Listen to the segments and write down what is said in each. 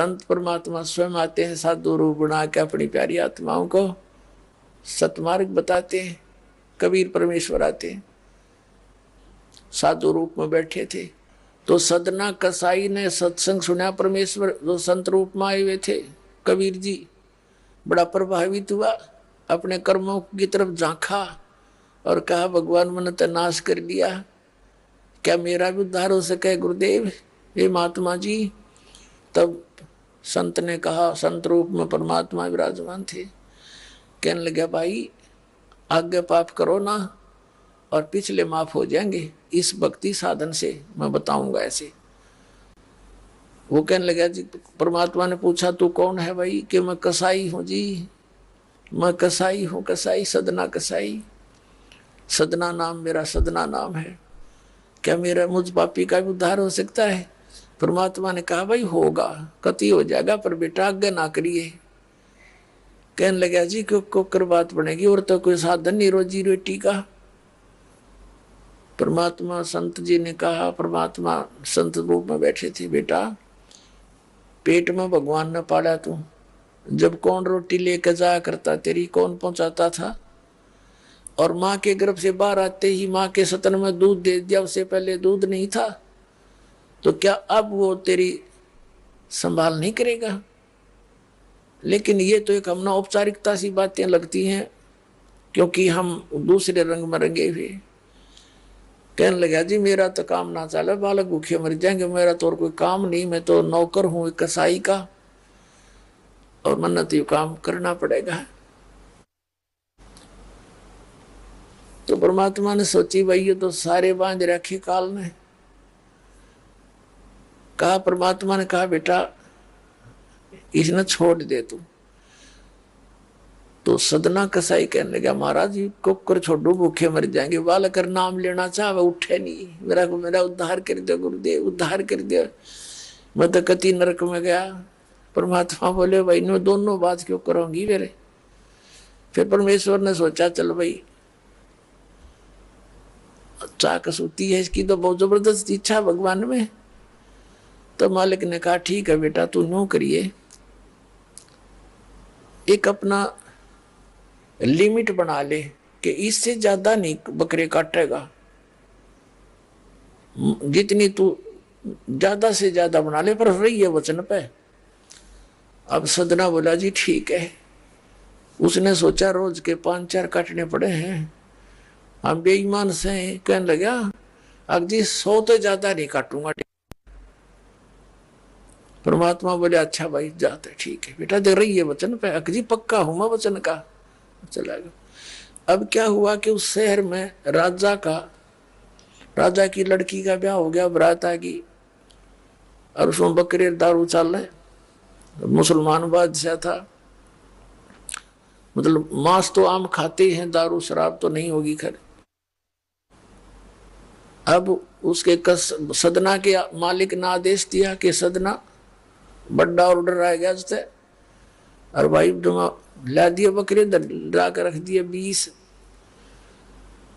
संत परमात्मा स्वयं आते हैं साधु रूप बना के अपनी प्यारी आत्माओं को सतमार्ग बताते हैं। कबीर परमेश्वर आते हैं, साधु रूप में बैठे थे तो सदना कसाई ने सत्संग सुना। परमेश्वर जो संत रूप में आए हुए थे, कबीर जी बड़ा प्रभावित हुआ, अपने कर्मों की तरफ झांका और कहा भगवान मैंने तो नाश कर दिया, क्या मेरा भी उद्धार हो सके गुरुदेव, हे महात्मा जी। तब संत ने कहा, संत रूप में परमात्मा विराजमान थे, कहने लगे भाई आगे पाप करो ना और पिछले माफ हो जाएंगे, इस भक्ति साधन से मैं बताऊंगा ऐसे। वो कहने लगा जी, परमात्मा ने पूछा तू कौन है भाई? कि मैं कसाई हूं जी, मैं कसाई हूं, कसाई सदना कसाई, सदना नाम मेरा, सदना नाम है, क्या मेरा मुझ पापी का भी उद्धार हो सकता है? परमात्मा ने कहा भाई होगा, कति हो जाएगा, पर बेटा आगे ना करिए। कहने लगा जी क्यों कर बात बनेगी, और तो कोई साधन नहीं रोजी रोटी का। परमात्मा संत जी ने कहा, परमात्मा संत रूप में बैठे थे, बेटा पेट में भगवान ने पाला तू, जब कौन रोटी लेकर जाया करता तेरी, कौन पहुंचाता था? और माँ के गर्भ से बाहर आते ही माँ के स्तन में दूध दे दिया, उससे पहले दूध नहीं था, तो क्या अब वो तेरी संभाल नहीं करेगा? लेकिन ये तो एक हमने औपचारिकता सी बातें लगती हैं, क्योंकि हम दूसरे रंग में रंगे हुए। कहने लगा जी मेरा तो काम ना चले, बालक भूखे मर जाएंगे, मेरा तो और कोई काम नहीं, मैं तो नौकर हूं एक कसाई का, और मन्नत तो ये काम करना पड़ेगा। तो परमात्मा ने सोची भाई ये तो सारे बांध रखे काल ने। कहा, परमात्मा ने कहा बेटा इसने छोड़ दे तू। तो सदना कसाई कहने लगा महाराज जी कुकर छोड़ो, भूखे मर जाएंगे, बालक कर नाम लेना चाह वह उठे नहीं, मेरा उद्धार कर दो गुरुदेव, उद्धार कर दो, मैं तो कति नरक में गया। परमात्मा बोले भाई नो दोनों बात क्यों करोगी मेरे? फिर परमेश्वर ने सोचा चल भाई चाकस होती है इसकी तो बहुत जबरदस्त इच्छा भगवान में। तो मालिक ने कहा ठीक है बेटा तू नो करिए, एक अपना लिमिट बना ले कि इससे ज्यादा नहीं बकरे काटेगा, जितनी तू ज्यादा से ज्यादा बना ले, पर रही है वचन पे। अब सदना बोला जी ठीक है। उसने सोचा रोज के 5-4 काटने पड़े हैं, हम बेईमान से कहने लगा अब जी 100 तो ज्यादा नहीं काटूंगा। परमात्मा बोले अच्छा भाई जाते, ठीक है बेटा दे रही है वचन पे, अकजी पक्का हूं मैं वचन का। चला गया। अब क्या हुआ कि उस शहर में राजा की लड़की का ब्याह हो गया, बारात आ गई और उसमें बकरे दारू चल रहे। मुसलमान बादशाह था, मतलब मांस तो आम खाते हैं, दारू शराब तो नहीं होगी खैर। अब उसके सदना के मालिक ने आदेश दिया कि सदना बड़ा ऑर्डर आ गया उससे, और भाई ला दिए बकरे ला कर रख दिए 20।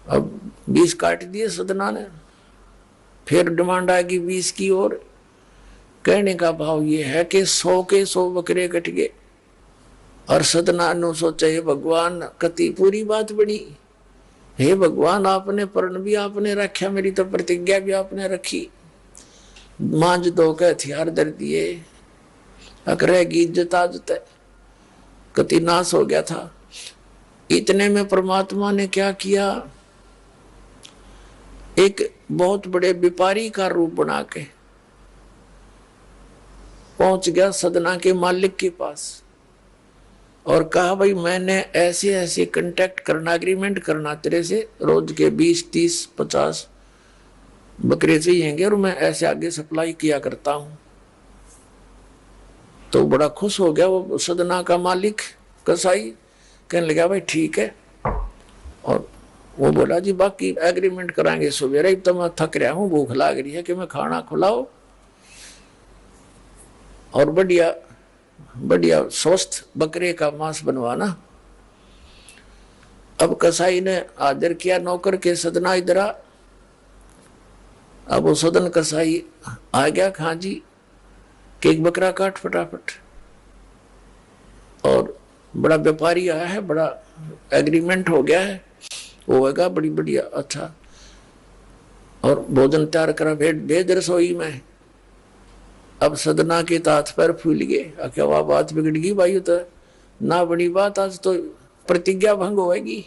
अब 20 काट दिए सदना ने, फिर डिमांड आएगी 20 की, और कहने का भाव ये है कि 100 के 100 बकरे कट गए। और सदना ने सोचा हे भगवान कति पूरी बात बनी, हे भगवान आपने प्रण भी आपने रखा, मेरी तो प्रतिज्ञा भी आपने रखी, मांझ दो के हथियार धर दिए, रहेगी इज्जत आज तक, कति नाश हो गया था। इतने में परमात्मा ने क्या किया, एक बहुत बड़े व्यापारी का रूप बना के पहुंच गया सदना के मालिक के पास और कहा भाई मैंने ऐसे ऐसे कांटेक्ट करना, एग्रीमेंट करना तेरे से, रोज के 20, 30, 50 बकरे चाहिएंगे और मैं ऐसे आगे सप्लाई किया करता हूं। तो बड़ा खुश हो गया वो सदना का मालिक कसाई, कहने लगा भाई ठीक है। और वो बोला जी बाकी एग्रीमेंट कराएंगे सवेरे, तो मैं थक रहा हूँ, भूख लग रही है कि मैं खाना खिलाओ और बढ़िया बढ़िया स्वस्थ बकरे का मांस बनवाना। अब कसाई ने आदर किया नौकर के, सदना इधर आ। अब वो सदन कसाई आ गया, खां जी कि एक बकरा काट फटाफट। और बड़ा व्यापारी आया है, बड़ा एग्रीमेंट हो गया है, होगा बड़ी बढ़िया अच्छा। और भोजन तैयार करा, भेज रसोई में। अब सदना के हाथ पैर फूल गए, क्या वह बात बिगड़ गई भाई, तो ना बड़ी बात, आज तो प्रतिज्ञा भंग होगी।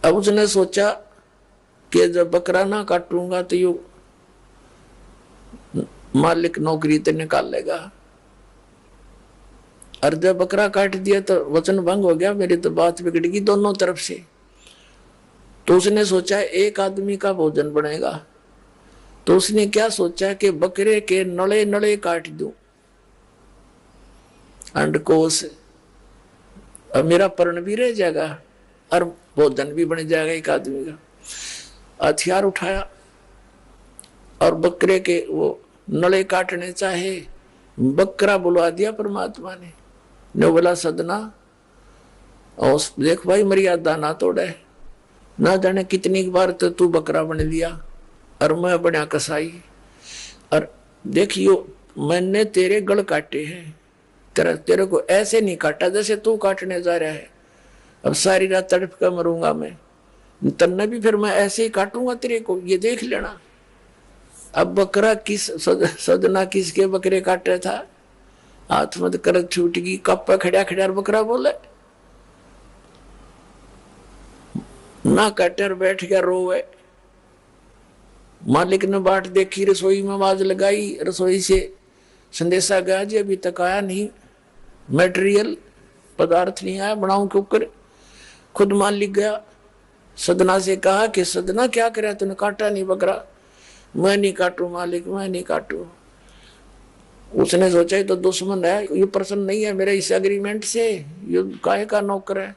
अब उसने सोचा कि जब बकरा ना काटूंगा तो यू मालिक नौकरी तो निकाल लेगा, और जब बकरा काट दिया तो वचन भंग हो गया, मेरी तो बात बिगड़ गई दोनों तरफ से। तो उसने सोचा एक आदमी का भोजन बनेगा, तो उसने क्या सोचा कि बकरे के नड़े नड़े काट दूं अंडकोश, अब मेरा पर्ण भी रह जाएगा और भोजन भी बन जाएगा एक आदमी का। हथियार उठाया और बकरे के वो नड़े काटने चाहे, बकरा बुलवा दिया परमात्मा ने बोला सदना, और देख भाई मर्यादा ना तोड़े, ना जाने कितनी बार तो तू बकरा बन लिया और मैं बना कसाई, और देखियो मैंने तेरे गल काटे हैं, तेरे को ऐसे नहीं काटा जैसे तू काटने जा रहा है। अब सारी रात तड़प कर मरूंगा मैं, तन्ने भी फिर मैं ऐसे ही काटूंगा तेरे को, ये देख लेना। अब बकरा किस सदना किसके बकरे काट रहा था, हाथ मत कर छूट गई, कप खड़ा खड़ा बकरा बोले ना, काटर बैठ गया रोवे। मालिक ने बाट देखी, रसोई में आवाज लगाई, रसोई से संदेशा गया जी अभी तक आया नहीं, मटेरियल पदार्थ नहीं आया, बनाऊं क्यों कर। खुद मालिक गया, सदना से कहा कि सदना क्या करे, तूने काटा नहीं बकरा। मैं नहीं काटू मालिक, मैं नहीं काटू। उसने सोचा तो दुश्मन है, ये प्रसन्न नहीं है मेरे इस एग्रीमेंट से, ये काहे का नौकर है।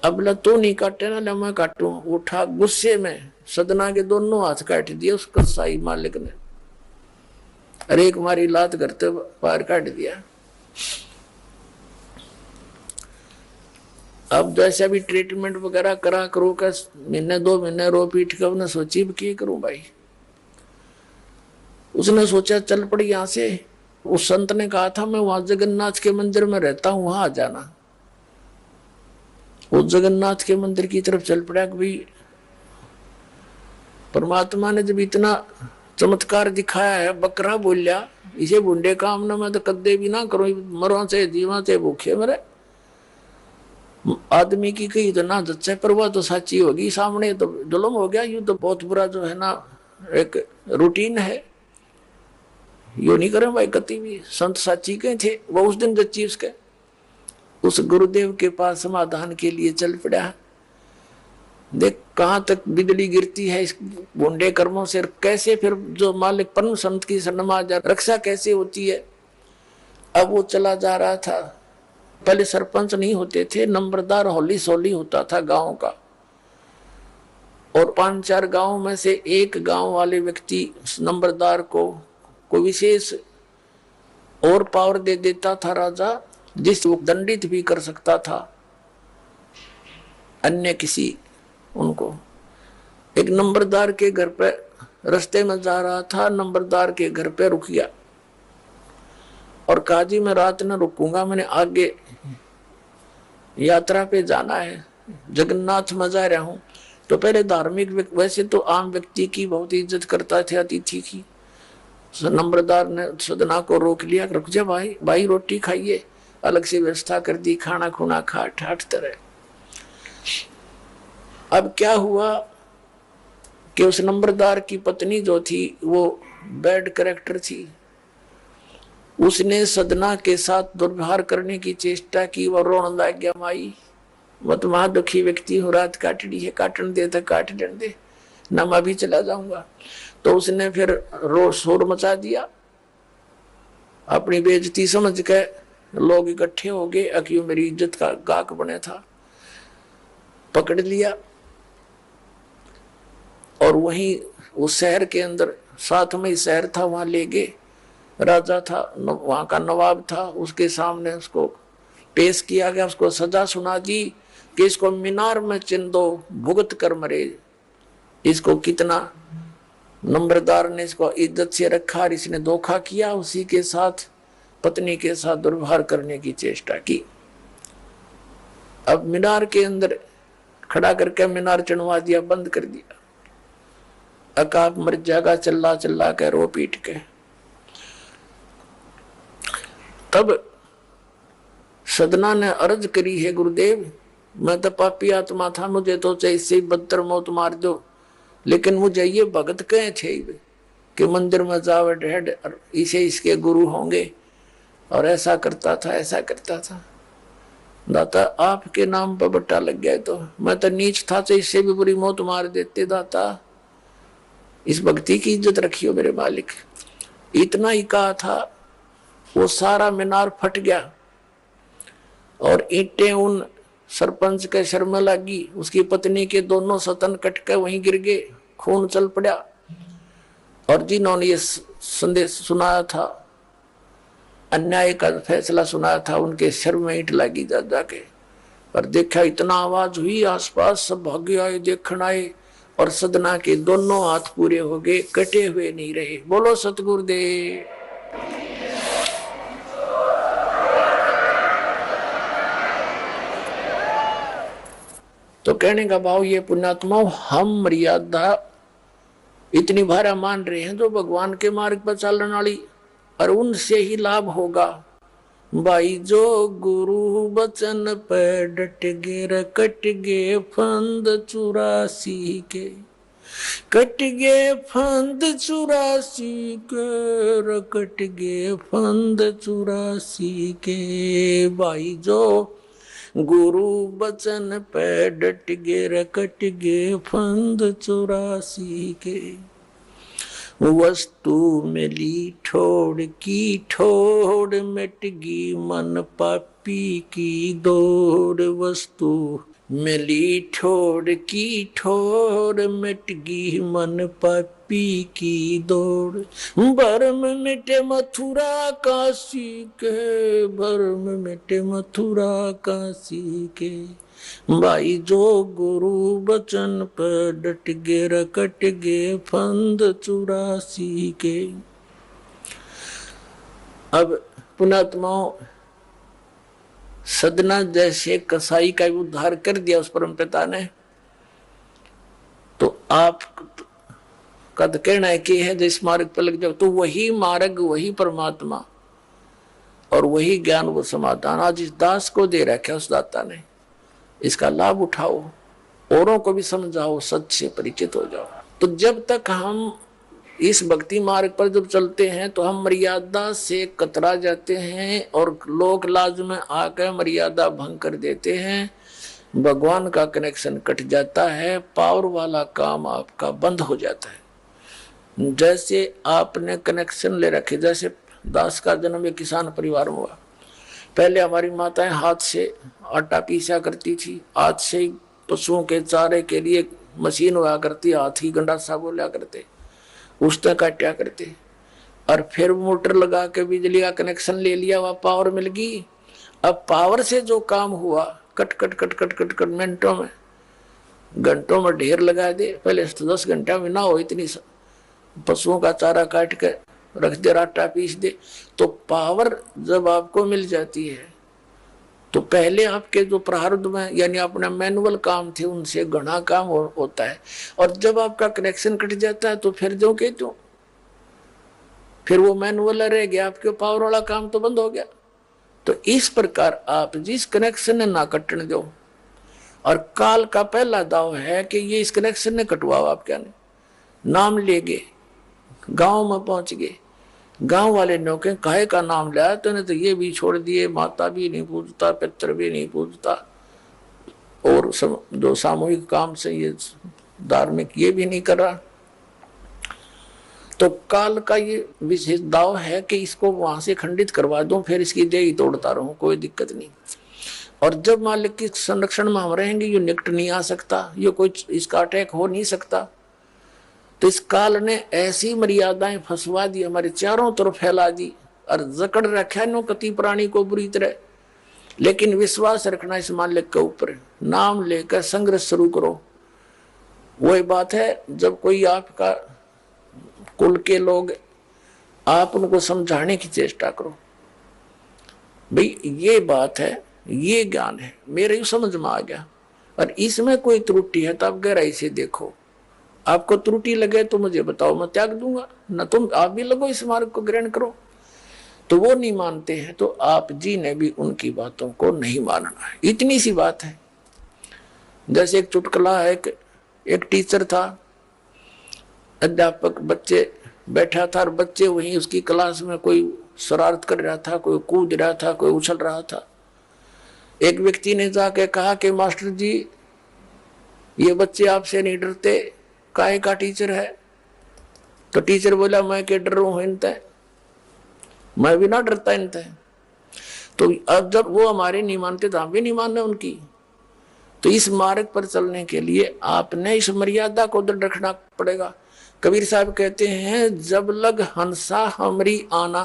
अब तू नहीं काटे ना, मैं काटू। उठा गुस्से में सदना के दोनों हाथ काट दिए उस कसाई मालिक ने, अरे एक मारी लात करते पार काट दिया। अब जैसे भी ट्रीटमेंट वगैरह करा करो का, महीने 2 महीने रो पीट कर उसने सोची क्या करूं भाई। उसने सोचा चल पड़ी यहां से। उस संत ने कहा था मैं वहां जगन्नाथ के मंदिर में रहता हूं, वहां आ जाना। उस जगन्नाथ के मंदिर की तरफ चल पड़ा कि भाई परमात्मा ने जब इतना चमत्कार दिखाया है, बकरा बोलिया, इसे बुंडे काम ना मैं तो कदे भी ना करो, मरो से जीवा से भूखे मरे। आदमी की कही तो ना जच्चे, पर वह तो सच्ची होगी, सामने तो जुल्म हो गया। यूं तो बहुत बुरा जो है ना एक रूटीन है, यो नहीं करें भाई कति भी। संत साची के थे वो उस दिन जच्ची उसके, उस गुरुदेव के पास समाधान के लिए चल पड़ा। देख कहां तक बिजली गिरती है इस गुंडे कर्मों से, कैसे फिर जो मालिक परम संत की शरण में रक्षा कैसे होती है। अब वो चला जा रहा था, पहले सरपंच नहीं होते थे, नंबरदार होली सोली होता था गांव का, और 5-4 गांव में से एक गांव वाले व्यक्ति नंबरदार को कोई विशेष और पावर दे देता था राजा, जिस वो दंडित भी कर सकता था अन्य किसी उनको। एक नंबरदार के घर पे रास्ते में जा रहा था, नंबरदार के घर पे रुक गया और कहा जी मैं रात न रुकूंगा, मैंने आगे यात्रा पे जाना है, जगन्नाथ में जा रहा हूं। तो पहले धार्मिक वैसे तो आम व्यक्ति की बहुत इज्जत करता थे, अतिथि की। नंबरदार ने सदना को रोक लिया, रुक जा भाई, भाई रोटी खाइए, अलग से व्यवस्था कर दी, खाना खुना खा ठाठ तरह। अब क्या हुआ कि उस नंबरदार की पत्नी जो थी वो बैड कैरेक्टर थी, उसने सदना के साथ दुर्व्यवहार करने की चेष्टा की। वो रोने लग गया, माई मत महा दुखी व्यक्ति हो, रात काटनी है, काटन दे तो काट दे ना, मैं भी चला जाऊंगा। तो उसने फिर शोर मचा दिया, अपनी बेइज्जती समझ के लोग इकट्ठे हो गए, अक्यों मेरी इज्जत का गाक बने था, पकड़ लिया और वहीं उस शहर के अंदर, साथ में ही शहर था, वहां ले गए। राजा था, वहां का नवाब था, उसके सामने उसको पेश किया गया, उसको सजा सुना दी कि इसको मीनार में चिन दो, भुगत कर मरे। इसको कितना नंबरदार ने इसको इज्जत से रखा और इसने धोखा किया, उसी के साथ पत्नी के साथ दुर्व्यवहार करने की चेष्टा की। अब मीनार के अंदर खड़ा करके मीनार चढ़वा दिया, बंद कर दिया। अकाब मर जाएगा, चिल्ला चिल्ला के रो पीट के। तब सदना ने अर्ज करी, है गुरुदेव मैं तो पापी आत्मा था, मुझे तो इससे बदतर मौत मार दो, लेकिन मुझे ये भगत कहे थे कि मंदिर में जावे ढेड इसे इसके गुरु होंगे और ऐसा करता था ऐसा करता था। दाता आपके नाम पर बट्टा लग गया, तो मैं तो नीच था, तो इससे भी बुरी मौत मार देते। दाता इस भक्ति की इज्जत रखियो मेरे मालिक। इतना ही कहा था, वो सारा मीनार फट गया और ईंटें उन सरपंच के सर में लगी, उसकी पत्नी के दोनों सतन कट के वहीं गिर गए, खून चल पड़ा। और जिन्होंने ये संदेश सुनाया था, अन्याय का फैसला सुनाया था, उनके सर में ईंट लगी जा जाके। और देखा इतना आवाज हुई, आसपास सब भागे आए, देखने आए, और सदना के दोनों हाथ पूरे हो गए, कटे हुए नहीं रहे। बोलो सतगुरुदेव। तो कहने का भाव ये पुण्यात्माओं, हम मर्यादा इतनी भारा मान रहे हैं जो भगवान के मार्ग पर चलने वाली, और उनसे ही लाभ होगा। भाई जो गुरु बचन पे डट गे, कट गे फंद 84 के, कट गे फंद 84 के, कट गे फंद 84 के। भाई जो गुरु बचन पे डट गे, कट गे फंद 84 के। वस्तु मिली ठोड़ की ठोड़, मिट गी मन पापी की दौड़। वस्तु मिली ठोड़ की ठोड़, मिट गी मन पापी की दौड़। भरम मिटे मथुरा काशी के, भरम मिटे मथुरा काशी के। भाई जो गुरु बचन पर डट गे, कट गे फंद 84 के। अब पुणात्माओं, सदना जैसे कसाई का उद्धार कर दिया उस परम पिता ने, तो आप का कहना है कि है जिस मार्ग पर लग जाओ, तो वही मार्ग, वही परमात्मा और वही ज्ञान, वो समाधान आज इस दास को दे रखा है उस दाता ने। इसका लाभ उठाओ, औरों को भी समझाओ, सच से परिचित हो जाओ। तो जब तक हम इस भक्ति मार्ग पर जब चलते हैं तो हम मर्यादा से कतरा जाते हैं और लोक लाज में आकर मर्यादा भंग कर देते हैं। भगवान का कनेक्शन कट जाता है, पावर वाला काम आपका बंद हो जाता है। जैसे आपने कनेक्शन ले रखे, जैसे दास का जन्म एक किसान परिवार में हुआ। पहले हमारी माताएं हाथ से आटा पीसा करती थी, हाथ से ही पशुओं के चारे के लिए मशीन हुआ करती, हाथ ही गंडासा बोला करते, उस तक काटा करते। और फिर मोटर लगा के बिजली का कनेक्शन ले लिया, वह पावर मिल गई। अब पावर से जो काम हुआ, cut cut cut cut cut cut मिनटों में, घंटों में ढेर लगा दे। पहले 10 घंटा में ना हो, इतनी पशुओं का चारा काट के रख दे, आटा पीस दे। तो पावर जब आपको मिल जाती है तो पहले आपके जो प्रारब्ध में यानी अपना मैनुअल काम थे उनसे घना काम होता है। और जब आपका कनेक्शन कट जाता है तो फिर जो के तो फिर वो मैनुअल रह गया, आपके पावर वाला काम तो बंद हो गया। तो इस प्रकार आप जिस कनेक्शन ने ना कटने दो, और काल का पहला दाव है कि ये इस कनेक्शन ने कटवाओ। आप क्या नहीं नाम ले गए, गांव में पहुंच गए, गांव वाले नौके काहे का नाम लिया, तो ने तो ये भी छोड़ दिए, माता भी नहीं पूजता, पितर भी नहीं पूजता, और जो सामूहिक काम से ये धार्मिक ये भी नहीं कर रहा। तो काल का ये विशेष दाव है कि इसको वहां से खंडित करवा दूं, फिर इसकी देही तोड़ता रहूं, कोई दिक्कत नहीं। और जब मालिक के संरक्षण में हम रहेंगे, ये निकट नहीं आ सकता, ये कोई इसका अटैक हो नहीं सकता। तो इस काल ने ऐसी मर्यादाएं फंसवा दी, हमारे चारों तरफ फैला दी और जकड़ रखा नो कति प्राणी को बुरी तरह। लेकिन विश्वास रखना इस मालिक के ऊपर, नाम लेकर संघर्ष शुरू करो। वही बात है, जब कोई आपका कुल के लोग, आप उनको समझाने की चेष्टा करो, भाई ये बात है, ये ज्ञान है, मेरे समझ में आ गया, और इसमें कोई त्रुटि है तो आप गहराई से देखो, आपको त्रुटि लगे तो मुझे बताओ, मैं त्याग दूंगा, न तुम आप भी लगो इस मार्ग को ग्रहण करो। तो वो नहीं मानते हैं, तो आप जी ने भी उनकी बातों को नहीं मानना है, इतनी सी बात है। जैसे एक चुटकुला है, एक टीचर था, अध्यापक बच्चे बैठा था, और बच्चे वहीं उसकी क्लास में कोई शरारत कर रहा था, कोई कूद रहा था, कोई उछल रहा था। एक व्यक्ति ने जाके कहा कि मास्टर जी, ये बच्चे आपसे नहीं डरते, काहे का टीचर है? तो टीचर बोला, मैं क्या डर हूं इनते, मैं भी ना डरता इनते। तो अब जब वो हमारे नहीं मानते तो हम भी नहीं मानने उनकी। तो इस मार्ग पर चलने के लिए आपने इस मर्यादा को दृढ़ रखना पड़ेगा। कबीर साहब कहते हैं, जब लग हंसा हमरी आना,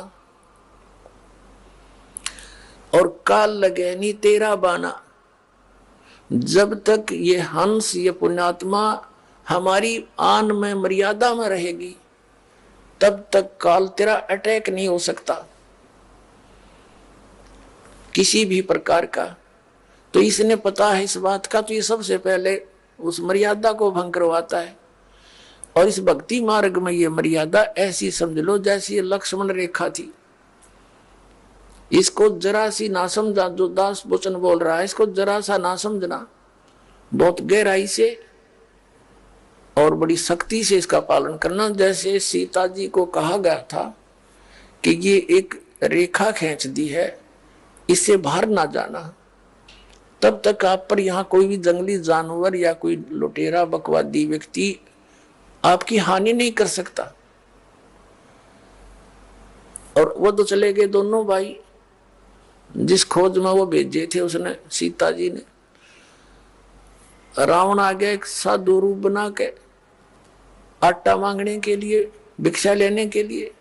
और काल लगे नी तेरा बाना। जब तक ये हंस, ये पुण्यात्मा हमारी आन में, मर्यादा में रहेगी, तब तक काल तेरा अटैक नहीं हो सकता किसी भी प्रकार का। तो इसने पता है इस बात का, तो ये सबसे पहले उस मर्यादा को भंग करवाता है। और इस भक्ति मार्ग में ये मर्यादा ऐसी समझ लो जैसी लक्ष्मण रेखा थी। इसको जरा सी ना समझा, जो दास वचन बोल रहा है, इसको जरा सा ना समझना, बहुत गहराई से और बड़ी सख्ती से इसका पालन करना। जैसे सीता जी को कहा गया था कि ये एक रेखा खींच दी है, इससे बाहर ना जाना, तब तक आप पर यहाँ कोई भी जंगली जानवर या कोई लुटेरा बकवादी व्यक्ति आपकी हानि नहीं कर सकता। और वो तो चले गए दोनों भाई, जिस खोज में वो भेजे थे उसने, सीता जी ने। रावण आ गया एक साधु रूप बना के, आटा मांगने के लिए, भिक्षा लेने के लिए।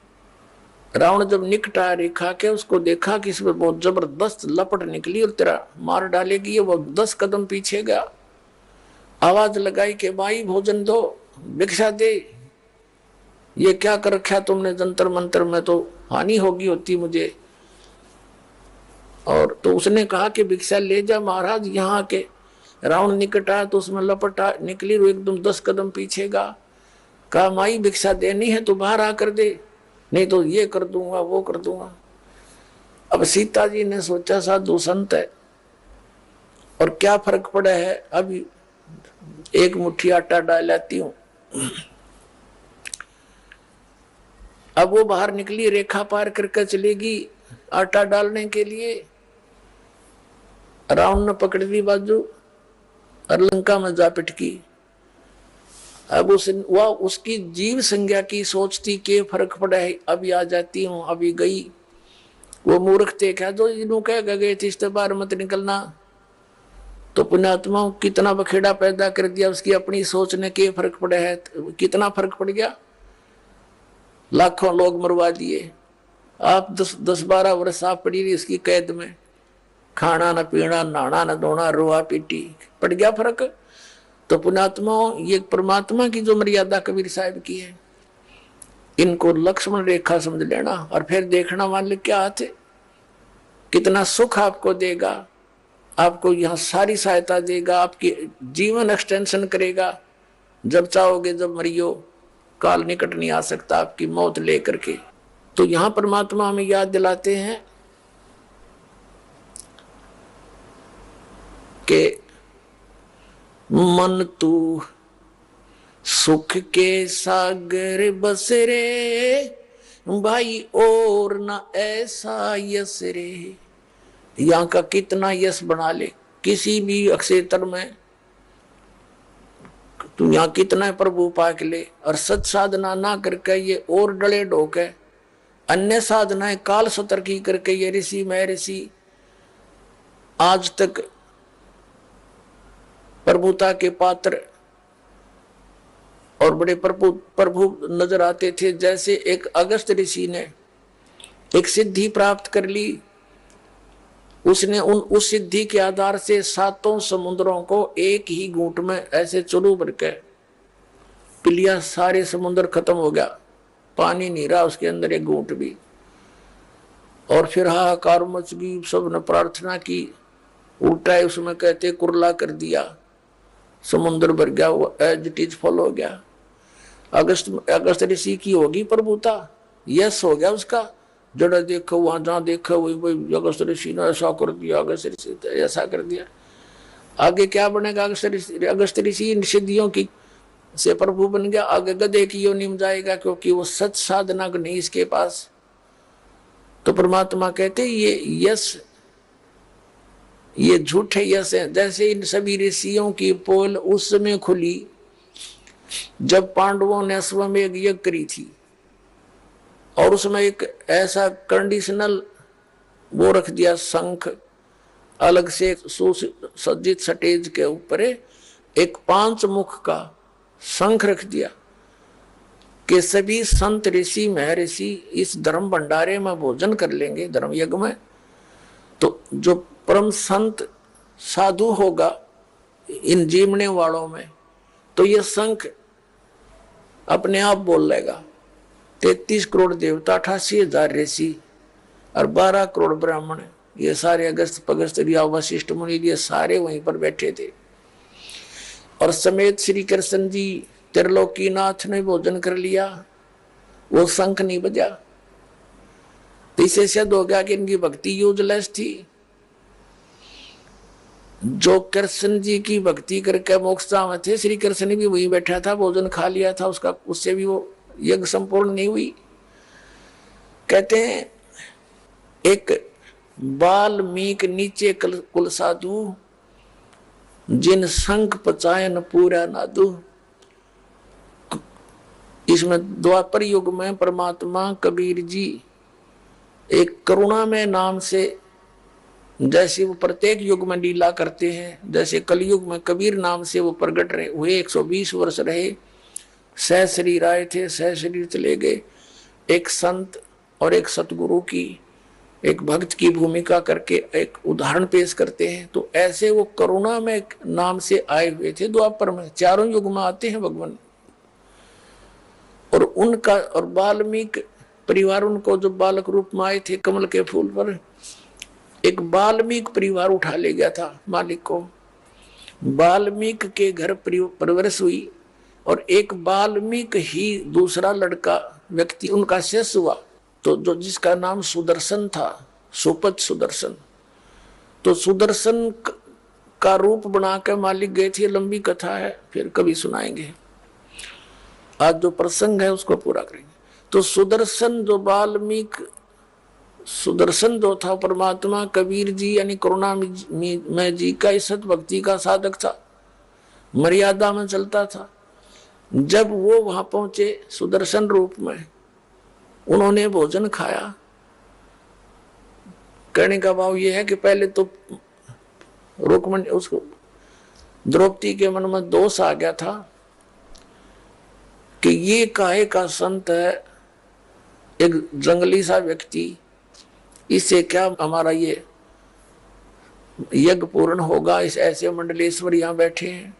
रावण जब निकटा रेखा के, उसको देखा कि इसमें बहुत जबरदस्त लपट निकली और तेरा मार डालेगी, वो 10 कदम पीछे गया, आवाज लगाई कि भाई भोजन दो, भिक्षा दे, ये क्या कर रखा तुमने जंतर मंतर में, तो हानि होगी होती मुझे। और तो उसने कहा कि भिक्षा ले जा महाराज। यहाँ के रावण निकट आया तो उसमें लपटा निकली, वो एकदम 10 कदम पीछे गया। कहा माई भिक्षा देनी है तो बाहर आकर दे, नहीं तो ये कर दूंगा वो कर दूंगा। अब सीता जी ने सोचा साधु संत है और क्या फर्क पड़ा है, अभी एक मुट्ठी आटा डाल लाती हूं। अब वो बाहर निकली, रेखा पार करके चलेगी आटा डालने के लिए। रावण ने पकड़ ली बाजू और लंका में जा पिटकी। अब उसकी जीव संज्ञा की सोचती के फर्क पड़ा है, अभी आ जाती हूं, अभी गई। वो मूर्ख थे क्या जो इन्हों कह गए थे इससे बाहर मत निकलना। तो पुण्यात्माओं कितना बखेड़ा पैदा कर दिया उसकी अपनी सोच ने, के फर्क पड़ा है, कितना फर्क पड़ गया, लाखों लोग मरवा दिए। आप 10-12 वर्ष आप पड़ी रही उसकी कैद में, खाना न पीना, नहाना न धोना, रोआ पीटी, पड़ गया फर्क। तो पुण्यात्माओं, ये परमात्मा की जो मर्यादा कबीर साहब की है, इनको लक्ष्मण रेखा समझ लेना। और फिर देखना मालिक क्या हाथ है, कितना सुख आपको देगा, आपको यहाँ सारी सहायता देगा, आपकी जीवन एक्सटेंशन करेगा। जब चाहोगे जब मरियो, काल निकट नहीं आ सकता आपकी मौत लेकर के। तो यहाँ परमात्मा हमें याद दिलाते हैं कि मन तू सुख के सागर बस रे, भाई और ना ऐसा यश रे। यहाँ का कितना यश बना ले किसी भी क्षेत्र में, तू यहाँ कितना प्रभु पाक ले, और सत साधना ना करके ये और डले ढोके अन्य साधनाएं काल सतर की करके ये ऋषि मैं ऋषि आज तक प्रभुता के पात्र और बड़े प्रभु नजर आते थे। जैसे एक अगस्त ऋषि ने एक सिद्धि प्राप्त कर ली, उसने उस सिद्धि के आधार से 7 समुद्रों को एक ही घूंट में ऐसे चुरू भर के पी लिया, सारे समुद्र खत्म हो गया। पानी नहीं रहा उसके अंदर एक घूंट भी। और फिर हाहाकार मच गई, सबने प्रार्थना की। उल्टा है उसमें कहते कुरला कर दिया, समुद्र भर गया, वो एज इट इज फॉल हो गया। अगस्त ऋषि की होगी प्रभुता, यस हो गया उसका। जड़ा देखो वहां जहां देखो वही अगस्त ऋषि ने ऐसा कर दिया, अगस्त ऋषि ने ऐसा कर दिया। आगे क्या बनेगा? अगस्त ऋषि इन सिद्धियों की से प्रभु बन गया, आगे गधे की योनि में जाएगा, क्योंकि वो सच साधना नहीं इसके पास। तो परमात्मा कहते ये यश, ये झूठे यश है। जैसे इन सभी ऋषियों की पोल उस समय खुली जब पांडवों ने अश्वमेध यज्ञ करी थी, और उसमें एक ऐसा कंडीशनल वो रख दिया, शंख अलग से सुसज्जित स्टेज के ऊपर एक 5 मुख का शंख रख दिया कि सभी संत ऋषि महर्षि इस धर्म भंडारे में भोजन कर लेंगे, धर्म यज्ञ में। तो जो परम संत साधु होगा इन जीवने वालों में, तो ये शंख अपने आप बोल लेगा। 33 करोड़ देवता, 88,000 ऋषि और 12 करोड़ ब्राह्मण, ये सारे अगस्त पगस्त रिया वशिष्ठ मुनि, ये सारे वहीं पर बैठे थे। और समेत श्री कृष्ण जी त्रिलोकीनाथ ने भोजन कर लिया, वो शंख नहीं बजा। तो इसे सिद्ध हो गया कि इनकी भक्ति यूजलेस थी। जो कृष्ण जी की भक्ति करके मोक्षता में थे, श्री कृष्ण भी वहीं बैठा था, भोजन खा लिया था उसका, उससे भी वो यज्ञ संपूर्ण नहीं हुई। कहते हैं एक वाल्मीकि नीचे कुल साधु, जिन शंख पचाए न पूरा नादु। इसमें द्वापर युग में परमात्मा कबीर जी एक करुणा में नाम से, जैसे वो प्रत्येक युग में लीला करते हैं, जैसे कलयुग में कबीर नाम से वो प्रकट रहे हुए, 120 वर्ष रहे, सह शरीर आए थे, सह शरीर चले गए। एक संत और एक सतगुरु की, एक भक्त की भूमिका करके एक उदाहरण पेश करते हैं। तो ऐसे वो करुणा में नाम से आए हुए थे द्वापर में, चारों युग में आते हैं भगवान। और उनका और वाल्मीकि परिवार, उनको जो बालक रूप में आए थे कमल के फूल पर, एक वाल्मीकि परिवार उठा ले गया था मालिक को। वाल्मीकि के घर परवरिश हुई, और एक वाल्मीकि ही दूसरा लड़का व्यक्ति उनका शिष्य हुआ, तो जो जिसका नाम सुदर्शन था, सुपथ सुदर्शन। तो सुदर्शन का रूप बना के मालिक गए थे, लंबी कथा है, फिर कभी सुनाएंगे। आज जो प्रसंग है उसको पूरा करेंगे। तो सुदर्शन जो वाल्मीकि, सुदर्शन जो था परमात्मा कबीर जी यानी करुणा में जी का सत भक्ति का साधक था, मर्यादा में चलता था। जब वो वहां पहुंचे सुदर्शन रूप में, उन्होंने भोजन खाया। कहने का भाव ये है कि पहले तो रुक्मणी, उसको द्रौपदी के मन में दोष आ गया था कि ये काहे का संत है, एक जंगली सा व्यक्ति, इससे क्या हमारा ये यज्ञ पूर्ण होगा, इस ऐसे मंडलेश्वर यहाँ बैठे हैं।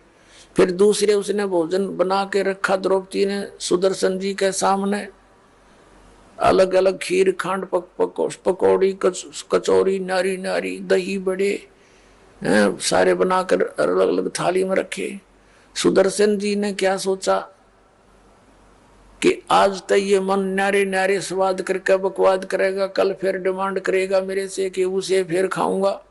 फिर दूसरे उसने भोजन बना के रखा द्रौपदी ने सुदर्शन जी के सामने, अलग अलग खीर, खांड, पकौड़ी, कचौरी, नारी नारी, दही बड़े सारे बनाकर अलग अलग थाली में रखे। सुदर्शन जी ने क्या सोचा कि आज तक ये मन न्यारे न्यारे स्वाद करके बकवाद करेगा, कल फिर डिमांड करेगा मेरे से कि उसे फिर खाऊंगा।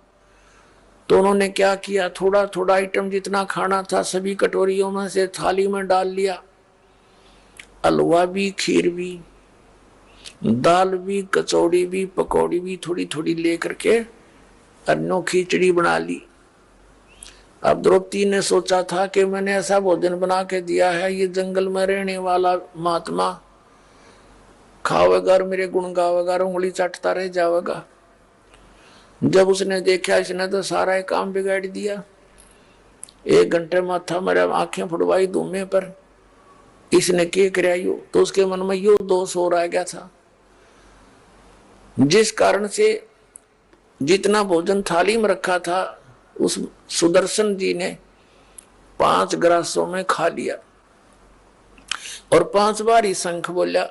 तो उन्होंने क्या किया, थोड़ा थोड़ा आइटम जितना खाना था सभी कटोरियों में से थाली में डाल लिया। हलवा भी, खीर भी, दाल भी, कचौड़ी भी, पकौड़ी भी थोड़ी थोड़ी लेकर के अन्नों खिचड़ी बना ली। अब द्रौपदी ने सोचा था कि मैंने ऐसा भोजन बना के दिया है, ये जंगल में रहने वाला महात्मा खावेगा और मेरे गुण गावेगा, उंगली चाटता रह जाएगा। जब उसने देखा इसने तो सारा काम बिगाड़ दिया, 1 घंटे माथा मेरा आंखें फुटवाई धूमे पर, इसने क्या कराया यो, तो उसके मन में यो दोष हो रह गया था, जिस कारण से जितना भोजन थाली में रखा था उस सुदर्शन जी ने 5 ग्रासों में खा लिया और 5 बार ही शंख बोला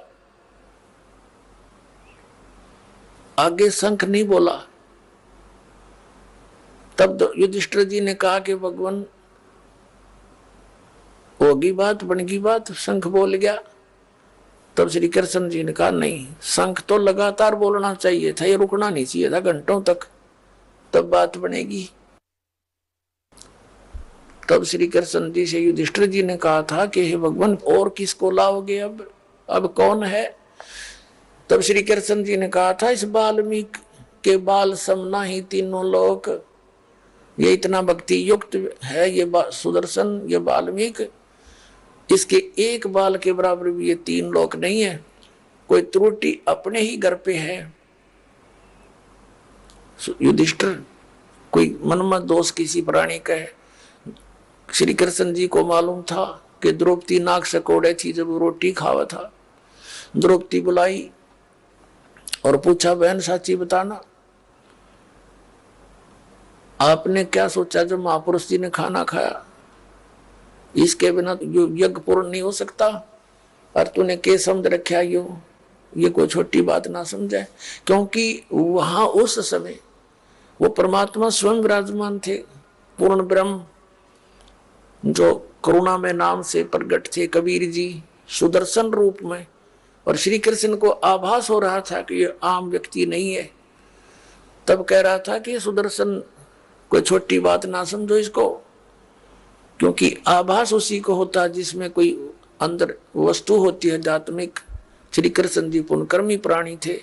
आगे शंख नहीं बोला। तब युधिष्ठिर जी ने कहा कि भगवान होगी बात, बनेगी बात, शंख बोल गया। तब श्री कृष्ण जी ने कहा नहीं, शंख तो लगातार बोलना चाहिए था, ये रुकना नहीं चाहिए था घंटों तक, तब बात बनेगी। तब श्री कृष्ण जी से युधिष्ठिर जी ने कहा था कि हे भगवान और किसको लाओगे, अब कौन है। तब श्री कृष्ण जी ने कहा था इस वाल्मीकि के बाल समना ही तीनों लोक, ये इतना भक्ति युक्त है ये सुदर्शन, ये वाल्मीकि, इसके एक बाल के बराबर भी ये तीन लोक नहीं है। कोई त्रुटि अपने ही घर पे है। युधिष्ठिर कोई मनमा दोष किसी प्राणी का है। श्री कृष्ण जी को मालूम था कि द्रौपदी नाक से कोड़े थी जब वो रोटी खावा था। द्रौपदी बुलाई और पूछा बहन साची बताना, आपने क्या सोचा जब महापुरुष जी ने खाना खाया, इसके बिना यज्ञ पूर्ण नहीं हो सकता, और तूने के समझ रखा ये कोई छोटी बात ना समझे। क्योंकि वहां उस समय वो परमात्मा स्वयं विराजमान थे, पूर्ण ब्रह्म, जो करुणा में नाम से प्रकट थे, कबीर जी सुदर्शन रूप में। और श्री कृष्ण को आभास हो रहा था कि ये आम व्यक्ति नहीं है। तब कह रहा था कि सुदर्शन कोई छोटी बात ना समझो इसको, क्योंकि आभास उसी को होता जिसमें कोई अंदर वस्तु होती है आध्यात्मिक। श्री कृष्ण जी पुण्यकर्मी प्राणी थे,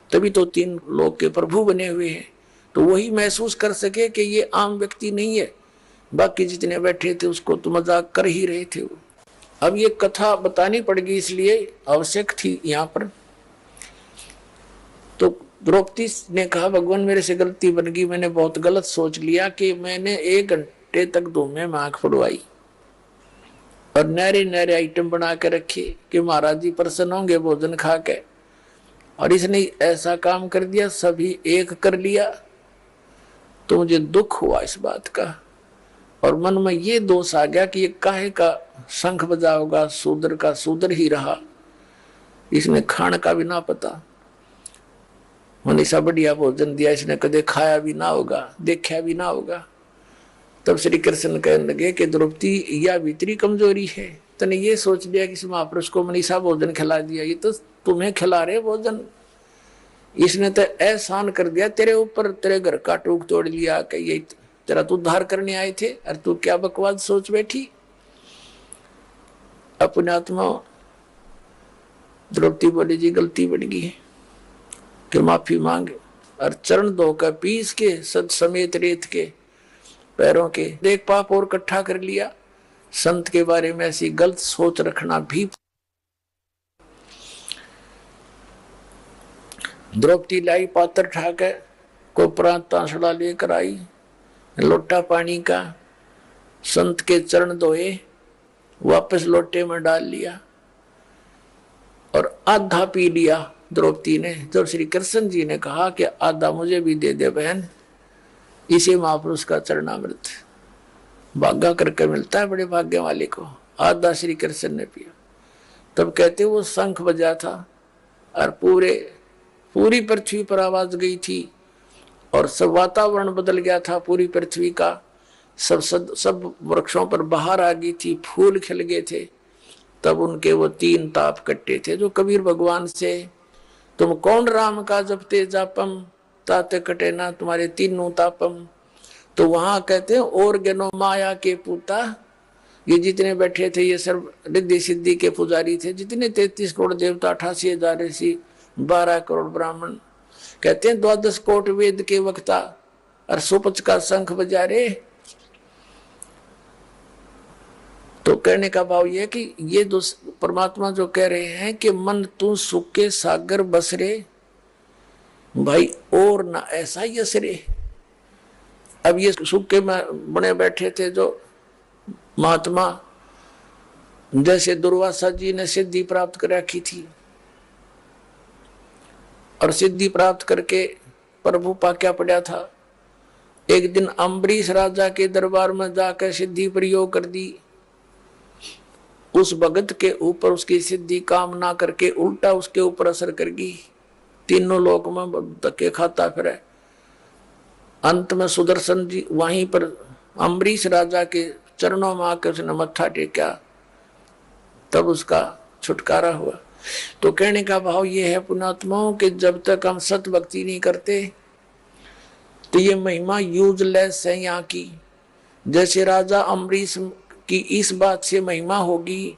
तभी तो तीन लोक के प्रभु बने हुए हैं। तो वही महसूस कर सके कि ये आम व्यक्ति नहीं है। बाकी जितने बैठे थे उसको तो मजाक कर ही रहे थे। अब ये कथा बतानी पड़ेगी इसलिए आवश्यक थी यहाँ पर। तो द्रौपदी ने कहा भगवान मेरे से गलती बन गई, मैंने बहुत गलत सोच लिया कि मैंने 1 घंटे तक धूमे में आंख फुड़वाई और नहरे नहरे आइटम बना के रखे कि महाराज जी प्रसन्न होंगे भोजन खा के, और इसने ऐसा काम कर दिया, सभी एक कर लिया। तो मुझे दुख हुआ इस बात का, और मन में ये दोष आ गया कि ये काहे का शंख बजाओगा, शूद्र का शूद्र ही रहा, इसने खान का भी ना पता, मनीषा बढ़िया भोजन दिया, इसने कदे खाया भी ना होगा, देखा भी ना होगा। तब श्री कृष्ण कहने लगे कि द्रौपदी यह भीतरी कमजोरी है, तने ये सोच लिया कि इस महापुरुष को मनीषा भोजन खिला दिया, ये तो तुम्हें खिला रहे भोजन, इसने तो एहसान कर दिया तेरे ऊपर, तेरे घर का टूक तोड़ लिया कि ये तेरा तो उद्धार करने आए थे, और तू क्या बकवास सोच बैठी। अपने आत्मा द्रौपदी बोली जी गलती बढ़ गई है कि माफी मांगे, और चरण धोकर पीस के सद समेत रेत के पैरों के देख पाप और इकट्ठा कर लिया। संत के बारे में ऐसी गलत सोच रखना भी। द्रौपदी लाई पात्र ठाकर को प्रांत तांसड़ा लेकर आई, लोटा पानी का, संत के चरण धोए, वापस लोटे में डाल लिया और आधा पी लिया द्रौपदी ने। जब श्री कृष्ण जी ने कहा कि आधा मुझे भी दे दे बहन, इसे महापुरुष का चरणामृत भागा करके मिलता है बड़े भाग्य वाले को। आधा श्री कृष्ण ने पिया। तब कहते वो शंख बजा था और पूरी पृथ्वी पर आवाज गई थी, और सब वातावरण बदल गया था पूरी पृथ्वी का। सब वृक्षों पर बहार आ गई थी, फूल खिल गए थे। तब उनके वो 3 ताप कट्टे थे जो कबीर भगवान से, तुम कौन राम का जपते जापम ताते कटे ना तुम्हारे तीनों तापम। तो वहां कहते हैं और गनो माया के पूता, ये जितने बैठे थे ये सर्व रिद्धि सिद्धि के पुजारी थे, जितने 33 करोड़ देवता, 88,000 ऋषि, 12 करोड़ ब्राह्मण, कहते हैं 12 कोट वेद के वक्ता, और सुपच का शंख बजा रहे। तो कहने का भाव यह कि ये परमात्मा जो कह रहे हैं कि मन तू सुख के सागर बसरे भाई, और ना ऐसा ही असरे। अब ये सुख के बने बैठे थे जो महात्मा, जैसे दुर्वासा जी ने सिद्धि प्राप्त कर रखी थी, और सिद्धि प्राप्त करके प्रभु पाक्या पड़ा था। एक दिन अम्बरीश राजा के दरबार में जाकर सिद्धि प्रयोग कर दी। उस भगत के ऊपर उसकी सिद्धि काम ना करके उल्टा उसके ऊपर असर कर गई। तीनों लोक में धक्के खाता फिरे। अंत में सुदर्शन जी वहीं पर अम्बरीश राजा के चरणों में आकर उसने मत्था टेका, तब उसका छुटकारा हुआ। तो कहने का भाव ये है पुण्यात्माओं कि जब तक हम सत भक्ति नहीं करते तो ये महिमा यूजलेस है यहाँ की। जैसे राजा अम्बरीश की इस बात से महिमा होगी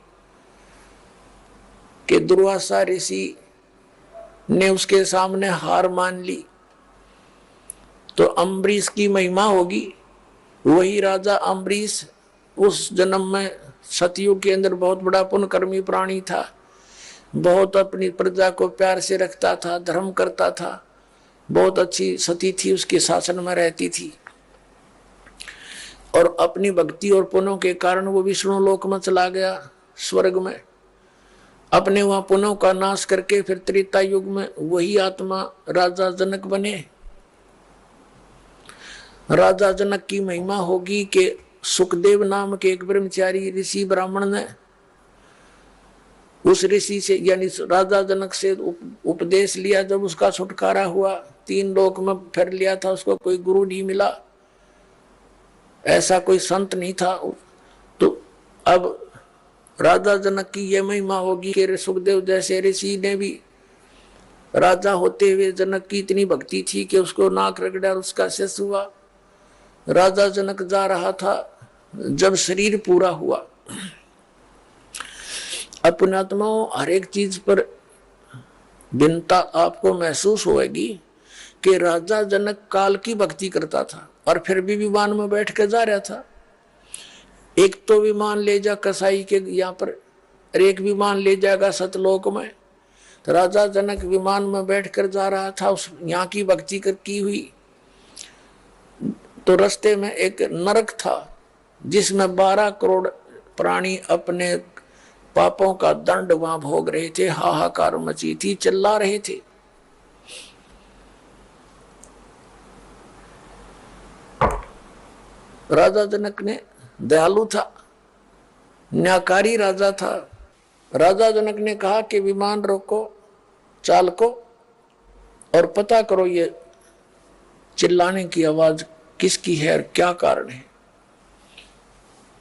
कि दुर्वासा ऋषि ने उसके सामने हार मान ली, तो अम्बरीश की महिमा होगी। वही राजा अम्बरीश उस जन्म में सतयुग के अंदर बहुत बड़ा पुण्यकर्मी प्राणी था, बहुत अपनी प्रजा को प्यार से रखता था, धर्म करता था, बहुत अच्छी सती थी, उसके शासन में रहती थी, और अपनी भक्ति और पुण्यों के कारण वो विष्णु लोक में चला गया, स्वर्ग में। अपने वहां पुण्यों का नाश करके फिर त्रेता युग में वही आत्मा राजा जनक बने। राजा जनक की महिमा होगी कि सुखदेव नाम के एक ब्रह्मचारी ऋषि ब्राह्मण ने उस ऋषि से यानी राजा जनक से उपदेश लिया। जब उसका छुटकारा हुआ, 3 लोक में फिर लिया था, उसको कोई गुरु नहीं मिला, ऐसा कोई संत नहीं था। तो अब राजा जनक की यह महिमा होगी कि सुखदेव जैसे ऋषि ने भी, राजा होते हुए जनक की इतनी भक्ति थी कि उसको नाक रगड़ा और उसका शेष हुआ। राजा जनक जा रहा था, जब शरीर पूरा हुआ। अब पुण्यात्माओं, हर एक चीज पर भिन्नता आपको महसूस होगी कि राजा जनक काल की भक्ति करता था और फिर भी विमान में बैठ कर जा रहा था। एक तो विमान ले जा कसाई के यहाँ पर, एक विमान ले जाएगा सतलोक में। तो राजा जनक विमान में बैठ कर जा रहा था, उस यहाँ की भक्ति की हुई। तो रास्ते में एक नरक था जिसमें 12 करोड़ प्राणी अपने पापों का दंड वहां भोग रहे थे, हाहाकार मची थी, चिल्ला रहे थे। राजा जनक ने, दयालु था, न्यायकारी राजा था, राजा जनक ने कहा कि विमान रोको, चालको, और पता करो ये चिल्लाने की आवाज किसकी है और क्या कारण है।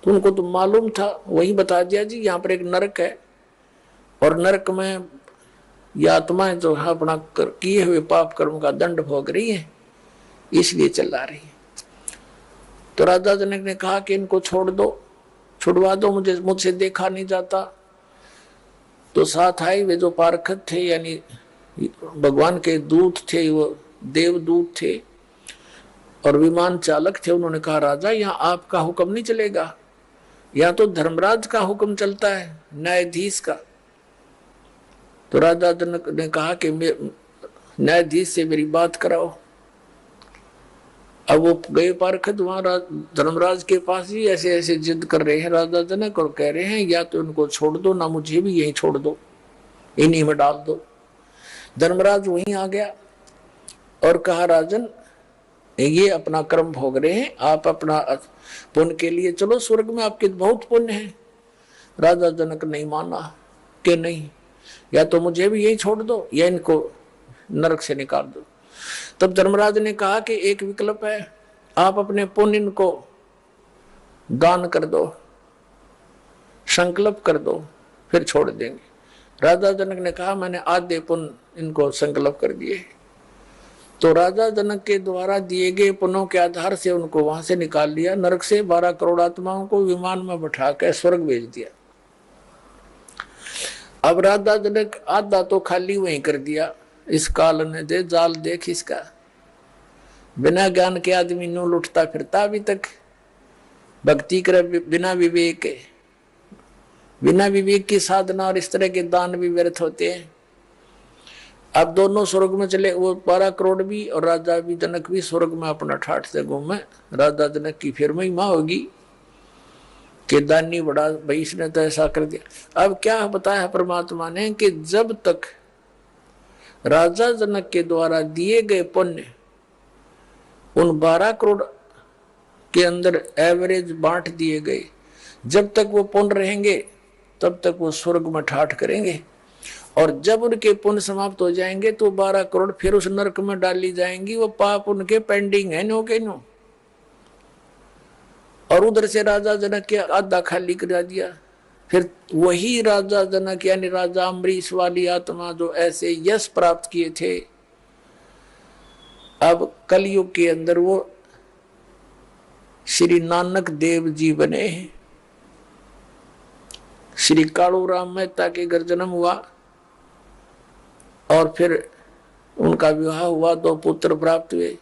तो उनको तो मालूम था, वही बता दिया, जी यहाँ पर एक नरक है और नरक में ये आत्माएं जो अपना किए हुए पाप कर्म का दंड भोग रही है, इसलिए चिल्ला रही है। तो राजा जनक ने कहा कि इनको छोड़ दो, छुड़वा दो, मुझसे देखा नहीं जाता। तो साथ आए वे जो पारखत थे, यानी भगवान के दूत थे, वो देवदूत थे और विमान चालक थे। उन्होंने कहा, राजा यहाँ आपका हुक्म नहीं चलेगा, यहाँ तो धर्मराज का हुक्म चलता है, न्यायाधीश का। तो राजा जनक ने कहा कि न्यायाधीश से मेरी बात कराओ। अब वो गए पारखत वहां धर्मराज के पास ही, ऐसे ऐसे जिद कर रहे हैं राजा जनक और कह रहे हैं या तो इनको छोड़ दो, ना मुझे भी यहीं छोड़ दो, इन्हीं में डाल दो। धर्मराज वहीं आ गया और कहा, राजन ये अपना कर्म भोग रहे हैं, आप अपना पुण्य के लिए चलो, स्वर्ग में आपके बहुत पुण्य है। राजा जनक नहीं माना कि नहीं, या तो मुझे भी यही छोड़ दो या इनको नरक से निकाल दो। तब धर्मराज ने कहा कि एक विकल्प है, आप अपने पुण्य इनको दान कर दो, संकल्प कर दो, फिर छोड़ देंगे। राजा जनक ने कहा, मैंने आधे पुण्य इनको संकल्प कर दिए। तो राजा जनक के द्वारा दिए गए पुण्यों के आधार से उनको वहां से निकाल लिया, नरक से 12 करोड़ आत्माओं को विमान में बैठा कर स्वर्ग भेज दिया। अब राजा जनक आधा तो खाली वहीं कर दिया, इस काल ने दे जाल देख इसका, बिना ज्ञान के आदमी नो लुटता फिरता अभी तक, भक्ति करे बिना विवेक के, बिना विवेक की साधना और इस तरह के दान भी व्यर्थ होते हैं। अब दोनों स्वर्ग में चले, वो 12 करोड़ भी और राजा भी जनक भी स्वर्ग में अपना ठाठ से घूमे। राजा जनक की फिर महिमा होगी कि दानी बड़ा भाई, इसने तो ऐसा कर दिया। अब क्या बताया परमात्मा ने कि जब तक राजा जनक के द्वारा दिए गए पुण्य उन 12 करोड़ के अंदर एवरेज बांट दिए गए, जब तक वो पुण्य रहेंगे तब तक वो स्वर्ग में ठाठ करेंगे। और जब उनके पुण्य समाप्त हो जाएंगे तो 12 करोड़ फिर उस नरक में डाली जाएंगी। वो पाप उनके पेंडिंग है नो के नो। और उधर से राजा जनक के आधा खाली करा दिया। फिर वही राजा जनक यानी राजा अम्बरीश वाली आत्मा जो ऐसे यश प्राप्त किए थे, अब कलयुग के अंदर वो श्री नानक देव जी बने हैं। श्री कालू राम मेहता के घर जन्म हुआ और फिर उनका विवाह हुआ, 2 पुत्र प्राप्त हुए।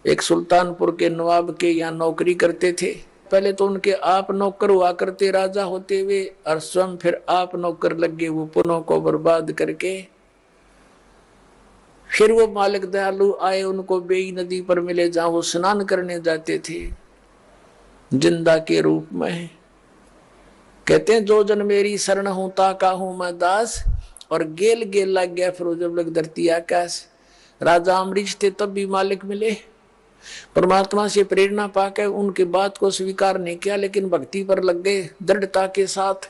एक सुल्तानपुर के नवाब के यहाँ नौकरी करते थे। पहले तो उनके आप नौकर हुआ करते राजा होते हुए, और स्वयं फिर आप नौकर लग गए वो पुनों को बर्बाद करके। फिर वो मालिक दयालु आए, उनको बेई नदी पर मिले जहां वो स्नान करने जाते थे जिंदा के रूप में। कहते हैं जो जन मेरी शरण हूं ताका हूं मैं दास, और गेल गेल लग गया फिर जब लग धरती आकाश। राजा अम्बरीश थे तब भी मालिक मिले, परमात्मा से प्रेरणा पाकर उनकी बात को स्वीकार नहीं किया, लेकिन भक्ति पर लग गए दृढ़ता के साथ।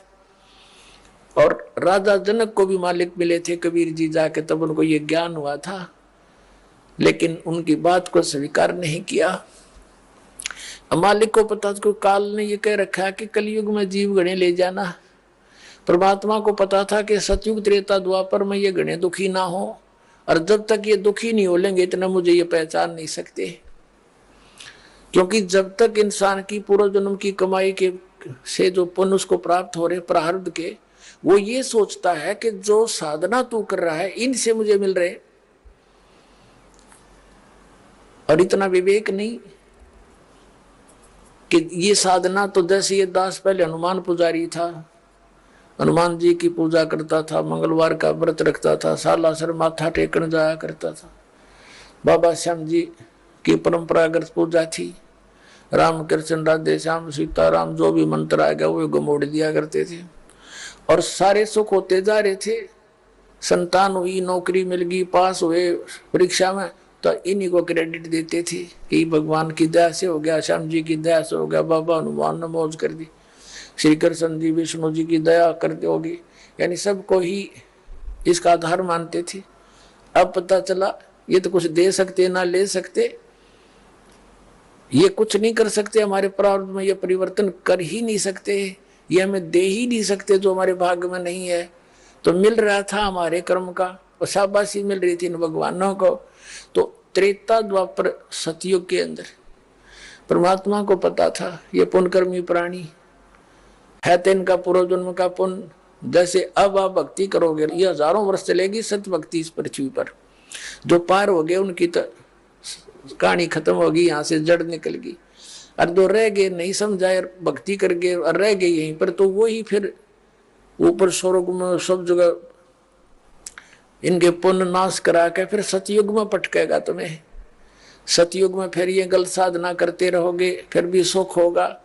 और राजा जनक को भी मालिक मिले थे कबीर जी जाके, तब उनको ये ज्ञान हुआ था, लेकिन उनकी बात को स्वीकार नहीं किया। मालिक को पता था, काल ने ये कह रखा है कि कलयुग में जीव गणे ले जाना। परमात्मा को पता था कि सतयुग त्रेता द्वापर में ये गणे दुखी ना हो, और जब तक ये दुखी नहीं हो लेंगे इतना मुझे ये पहचान नहीं सकते। क्योंकि जब तक इंसान की पूर्व जन्म की कमाई के से जो पुण्य उसको प्राप्त हो रहे प्रारब्ध के, वो ये सोचता है कि जो साधना तू कर रहा है इनसे मुझे मिल रहे, और इतना विवेक नहीं कि ये साधना तो जैसे ये दास पहले हनुमान पुजारी था, हनुमान जी की पूजा करता था, मंगलवार का व्रत रखता था, सालासर माथा टेकन जाया करता था। बाबा श्याम जी की परंपरागत पूजा थी, राम कृष्ण राधे श्याम सीताराम जो भी मंत्र आ गया वो गमोड़ दिया करते थे, और सारे सुख होते जा रहे थे। संतान हुई, नौकरी मिल गई, पास हुए परीक्षा में, तो इन्हीं को क्रेडिट देते थे कि भगवान की दया से हो गया, श्याम जी की दया से हो गया, बाबा हनुमान ने मौज कर दी, श्री कृष्ण जी विष्णु जी की दया करते होगी, यानी सबको ही इसका आधार मानते थे। अब पता चला ये तो कुछ दे सकते ना ले सकते, ये कुछ नहीं कर सकते, हमारे प्रारब्ध में ये परिवर्तन कर ही नहीं सकते, ये हमें दे ही नहीं सकते जो हमारे भाग्य में नहीं है। तो मिल रहा था हमारे कर्म का, और शाबाशी मिल रही थी इन भगवानों को। तो त्रेता द्वापर सतयुग के अंदर परमात्मा को पता था ये पुण्यकर्मी प्राणी है, तो इनका पूर्व जन्म का पुण्य, जैसे अब आप भक्ति करोगे ये हजारों वर्ष चलेगी सत्य भक्ति इस पृथ्वी पर। जो पार हो गए उनकी तो कहानी खत्म होगी, यहाँ से जड़ निकल गई। और जो रह गए नहीं समझाए भक्ति कर गए और रह गए यहीं पर, तो वही फिर ऊपर स्वर्ग में सब जगह इनके पुण्य नाश करा के फिर सतयुग में पटकेगा तुम्हें। सतयुग में फिर ये गलत साधना करते रहोगे, फिर भी सुख होगा।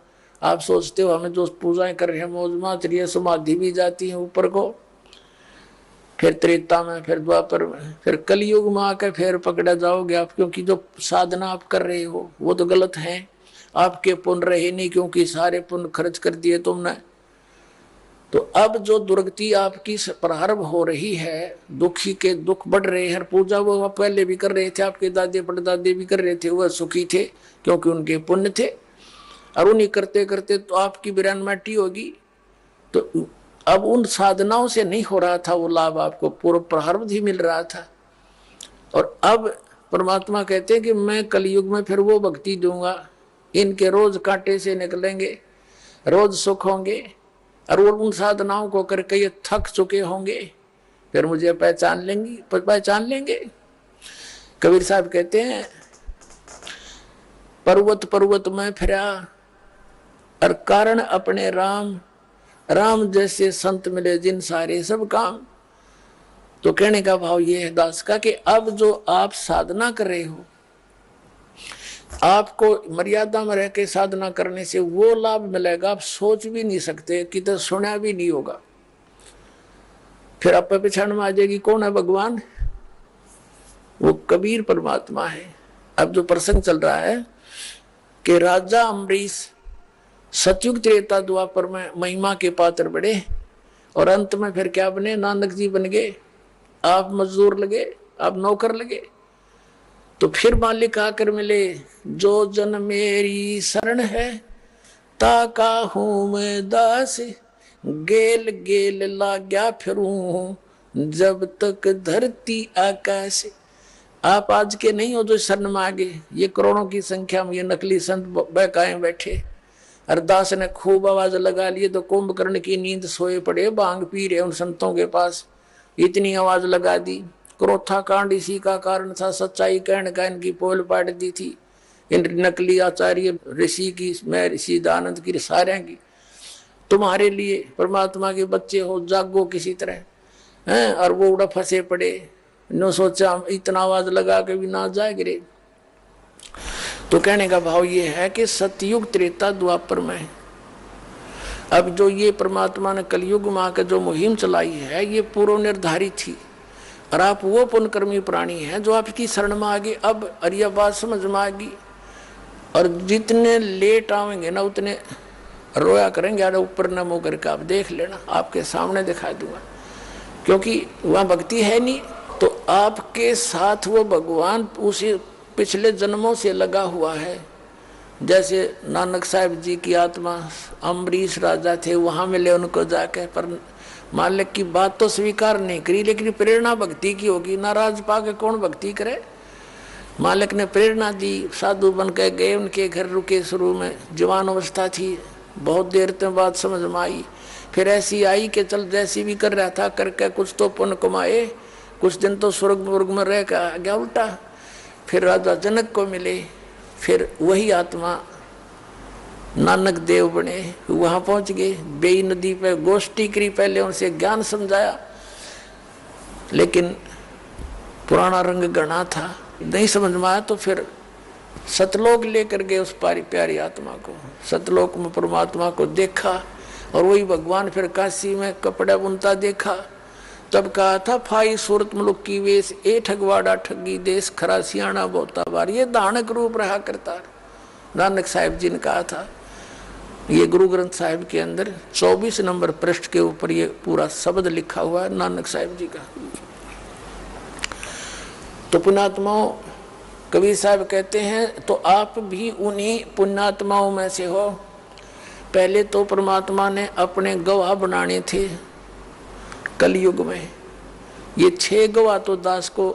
आप सोचते हो हमें जो पूजाएं कर रहे हैं मौज माच रही है, समाधि भी जाती है ऊपर को, फिर त्रेता में, फिर द्वापर में, फिर कलयुग में आकर फिर पकड़ा जाओगे आप, क्योंकि जो साधना आप कर रहे हो वो तो गलत है। आपके पुण्य रहे नहीं, क्योंकि सारे पुण्य खर्च कर दिए तुमने। तो अब जो दुर्गति आपकी प्रारंभ हो रही है, दुखी के दुख बढ़ रहे हैं। पूजा वो आप पहले भी कर रहे थे, आपके दादे परदादे भी कर रहे थे, वह सुखी थे क्योंकि उनके पुण्य थे, और उन्हीं करते करते तो आपकी विरानमाटी होगी। तो अब उन साधनाओं से नहीं हो रहा था वो लाभ, आपको पूर्व प्रारब्ध ही मिल रहा था। और अब परमात्मा कहते हैं कि मैं कलयुग में फिर वो भक्ति दूंगा, इनके रोज कांटे से निकलेंगे, रोज सुख होंगे, और वो उन साधनाओं को करके ये थक चुके होंगे, फिर मुझे पहचान लेंगे। कबीर साहब कहते हैं पर्वत पर्वत में फिरा और कारण अपने राम, राम जैसे संत मिले जिन सारे सब काम। तो कहने का भाव ये है दास का कि अब जो आप साधना कर रहे हो, आपको मर्यादा में रह के साधना करने से वो लाभ मिलेगा, आप सोच भी नहीं सकते, कि तो सुना भी नहीं होगा। फिर आप पहचान में आ जाएगी कौन है भगवान, वो कबीर परमात्मा है। अब जो प्रसंग चल रहा है कि राजा अम्बरीश सतयुग त्रेता द्वापर में महिमा के पात्र बड़े, और अंत में फिर क्या बने, नानक जी बन गए। आप मजदूर लगे, आप नौकर लगे। तो फिर मालिक आकर मिले, जो जन मेरी शरण है ताका हूं मैं दास, गेल गेल लाग्या फिरूं जब तक धरती आकाश। आप आज के नहीं हो जो शरण मांगे, ये करोड़ों की संख्या में ये नकली संत बहकाए बैठे। अरदास ने खूब आवाज लगा लिए तो कुंभकर्ण की नींद सोए पड़े, भांग पी रहे उन संतों के पास, इतनी आवाज लगा दी। क्रोथा कांड इसी का कारण था, सच्चाई कहने का इनकी पोल पाट दी थी इन नकली आचार्य ऋषि की, मैं ऋषि दानंद की, सारे की। तुम्हारे लिए परमात्मा के बच्चे हो, जागो किसी तरह हैं। और वो उड़ा फंसे पड़े, नो सोचा इतना आवाज लगा के भी ना जाए गिरे। तो कहने का भाव ये है कि सतयुग त्रेता द्वापर में अब जो ये परमात्मा ने कलयुग में आकर जो मुहिम चलाई है ये पूर्व निर्धारित थी। और आप वो पुण्यकर्मी प्राणी हैं जो आपकी शरण में आ गए, अब अरिया बात समझ में आ गई। और जितने लेट आवेंगे ना उतने रोया करेंगे, अरे ऊपर न मुँह करके आप देख लेना, आपके सामने दिखा दूंगा। क्योंकि वहाँ भक्ति है नहीं तो आपके साथ वो भगवान उसी पिछले जन्मों से लगा हुआ है। जैसे नानक साहब जी की आत्मा अम्बरीश राजा थे, वहां मिले उनको जाकर, पर मालिक की बात तो स्वीकार नहीं करी, लेकिन प्रेरणा भक्ति की होगी। नाराज पाके कौन भक्ति करे। मालिक ने प्रेरणा दी, साधु बन के गए, उनके घर रुके। शुरू में जवान अवस्था थी, बहुत देर तक बात समझ में आई। फिर ऐसी आई कि चल जैसी भी कर रहा था करके कुछ तो पुण्य कमाए, कुछ दिन तो स्वर्ग में रह गया उल्टा। फिर राजा जनक को मिले, फिर वही आत्मा नानक देव बने, वहां पहुंच गए। बेई नदी पे गोष्ठी करी, पहले उनसे ज्ञान समझाया, लेकिन पुराना रंग गणा था, नहीं समझ में आया। तो फिर सतलोक लेकर गए उस प्यारी आत्मा को। सतलोक में परमात्मा को देखा और वही भगवान फिर काशी में कपड़ा बुनता देखा। तब कहा था फाई सूरत मुलुक की वेश, ए ठगवाड़ा ठगी देश, खरा सियाणा बोता बार। ये दानक रूप रहा करता, नानक साहिब जी ने कहा था। ये गुरु ग्रंथ साहिब के अंदर 24 नंबर पृष्ठ के ऊपर ये पूरा शब्द लिखा हुआ है नानक साहिब जी का। तो पुण्यात्माओं, कबीर साहब कहते हैं तो आप भी उन्हीं पुण्यात्माओं में से हो। पहले तो परमात्मा ने अपने गवाह बनाने थे कलयुग में। ये 6 गवाह तो दास को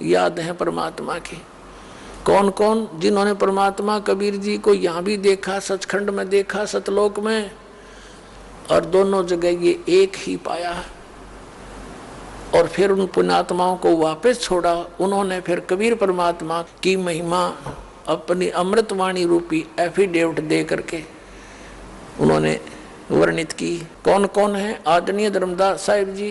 याद है परमात्मा के। कौन कौन? जिन्होंने परमात्मा कबीर जी को यहाँ भी देखा, सचखंड में देखा, सतलोक में, और दोनों जगह ये एक ही पाया। और फिर उन पुण्यात्माओं को वापस छोड़ा। उन्होंने फिर कबीर परमात्मा की महिमा अपनी अमृतवाणी रूपी एफिडेविट दे करके उन्होंने वर्णित की। कौन कौन है? आदरणीय धर्मदास साहिब जी,